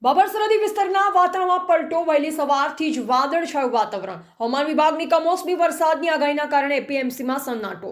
બાબર સરહદી વિસ્તારના વાતાવરણમાં પલટો વહેલી સવારથી જ વાદળછાયું વાતાવરણ હવામાન વિભાગની કમોસમી વરસાદની આગાહીના કારણે એપીએમસીમાં સન્નાટો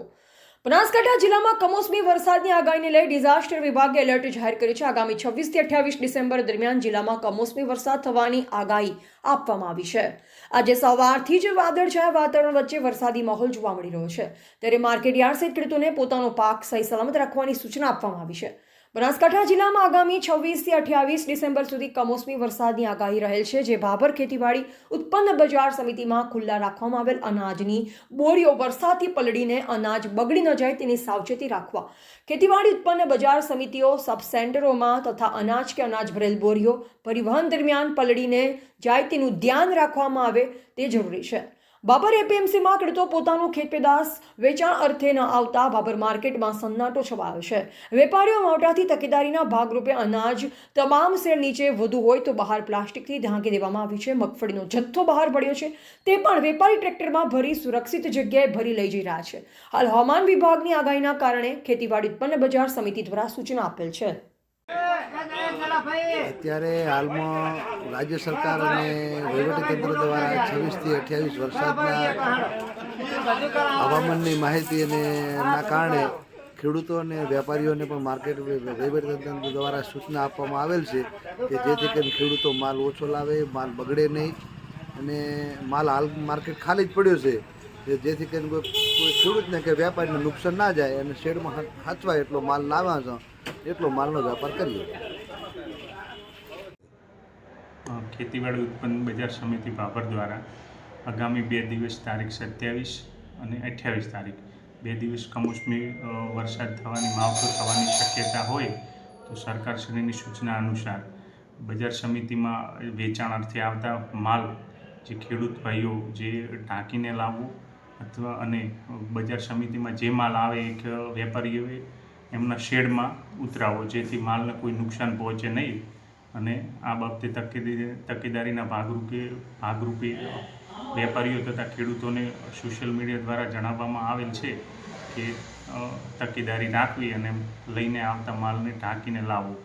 બનાસકાંઠા જિલ્લામાં કમોસમી વરસાદની આગાહીને લઈ ડિઝાસ્ટર વિભાગે એલર્ટ જાહેર કર્યું છે। આગામી 26 થી 28 ડિસેમ્બર દરમિયાન જિલ્લામાં કમોસમી વરસાદ થવાની આગાહી આપવામાં આવી છે। આજે સવારથી જ વાદળછાયા વાતાવરણ વચ્ચે વરસાદી માહોલ જોવા મળી રહ્યો છે, ત્યારે માર્કેટયાર્ડ સહિત ખેડૂતોને પોતાનો પાક સહી સલામત રાખવાની સૂચના આપવામાં આવી છે। બનાસકાંઠા જિલ્લામાં આગામી 26 થી 28 ડિસેમ્બર સુધી કમોસમી વરસાદની આગાહી રહેલ છે, જે ભાભર ખેતીવાડી ઉત્પન્ન બજાર સમિતિમાં ખુલ્લા રાખવામાં આવેલ અનાજની બોરીઓ વરસાદથી પલળીને અનાજ બગડી ન જાય તેની સાવચેતી રાખવા, ખેતીવાડી ઉત્પન્ન બજાર સમિતિઓ સબ સેન્ટરોમાં તથા અનાજ કે અનાજ ભરેલ બોરીઓ પરિવહન દરમિયાન પલળીને જાય તેનું ધ્યાન રાખવામાં આવે તે જરૂરી છે। બાબર એપીએમસીમાં ખેડૂતો પોતાનું ખેતપેદાશ વેચાણ અર્થે ન આવતા બાબર માર્કેટમાં સન્નાટો છવાયો છે। વેપારીઓ મોટાથી તકેદારીના ભાગરૂપે અનાજ તમામ શેડ નીચે વધુ હોય તો બહાર પ્લાસ્ટિકથી ઢાંકી દેવામાં આવ્યું છે। મગફળીનો જથ્થો બહાર પડ્યો છે, તે પણ વેપારી ટ્રેક્ટરમાં ભરી સુરક્ષિત જગ્યાએ ભરી લઈ જઈ રહ્યા છે। હાલ હવામાન વિભાગની આગાહીના કારણે ખેતીવાડી ઉત્પન્ન બજાર સમિતિ દ્વારા સૂચના આપેલ છે। અત્યારે હાલમાં રાજ્ય સરકાર અને વહીવટીતંત્ર દ્વારા 26 થી 28 વરસાદના હવામાનની માહિતી ના કારણે ખેડૂતો અને વેપારીઓને પણ માર્કેટ વહીવટીતંત્ર દ્વારા સૂચના આપવામાં આવેલ છે કે જેથી કરીને ખેડૂતો માલ ઓછો લાવે, માલ બગડે નહીં અને માલ હાલ માર્કેટ ખાલી જ પડ્યો છે, જેથી કરીને કોઈ ખેડૂતને કે વેપારીને નુકસાન ના જાય અને શેડમાં સાચવાય એટલો માલ લાવવા છે, એટલો માલનો વેપાર કરીએ। ખેતીવાડી ઉત્પન્ન બજાર સમિતિ ભાભર દ્વારા આગામી 2 દિવસ તારીખ 27 અને 28 તારીખ 2 દિવસ કમોસમી વરસાદ થવાની માવઠું થવાની શક્યતા હોય તો સરકારશ્રીની સૂચના અનુસાર બજાર સમિતિમાં વેચાણ અર્થે આવતા માલ જે ખેડૂત ભાઈઓ જે ઢાંકીને લાવવું અથવા અને બજાર સમિતિમાં જે માલ આવે એક વેપારીઓએ એમના શેડમાં ઉતરાવો, જેથી માલને કોઈ નુકસાન પહોંચે નહીં અને આ બાબતે તકેદારીના ભાગરૂપે વેપારીઓ તથા ખેડૂતોને સોશિયલ મીડિયા દ્વારા જણાવવામાં આવેલ છે કે તકેદારી રાખવી અને લઈને આવતા માલને ઢાંકીને લાવવો।